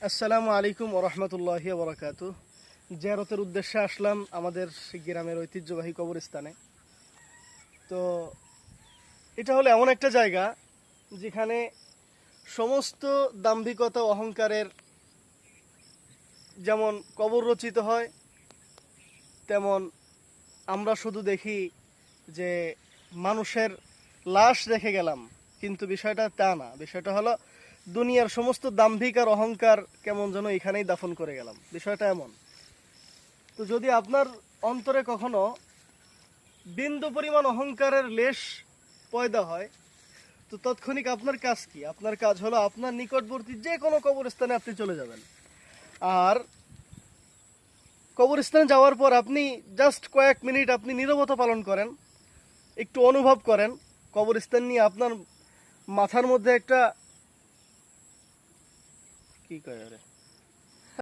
আসসালামু আলাইকুম ওরহমতুল্লাহি ওবরাকাতু। জিয়ারতের উদ্দেশ্যে আসলাম আমাদের গ্রামের ঐতিহ্যবাহী কবরস্থানে। তো এটা হলো এমন একটা জায়গা যেখানে সমস্ত দাম্ভিকতা অহংকারের যেমন কবর রচিত হয়, তেমন আমরা শুধু দেখি যে মানুষের লাশ রেখে গেলাম, কিন্তু বিষয়টা তা না। বিষয়টা হলো দুনিয়ার সমস্ত দাম্ভিক আর অহংকার কেমন যেন এখানেই দাফন করে গেলাম, বিষয়টা এমন। তো যদি আপনার অন্তরে কখনো বিন্দু পরিমাণ অহংকারের লেশ পয়দা হয়, তো তৎক্ষণিক আপনার কাজ কি? আপনার কাজ হলো আপনার নিকটবর্তী যে কোনো কবরস্থানে আপনি চলে যাবেন। আর কবরস্থানে যাওয়ার পর আপনি জাস্ট কয়েক মিনিট আপনি নীরবতা পালন করেন, একটু অনুভব করেন কবরস্থান নিয়ে আপনার মাথার মধ্যে একটা কি কয় রে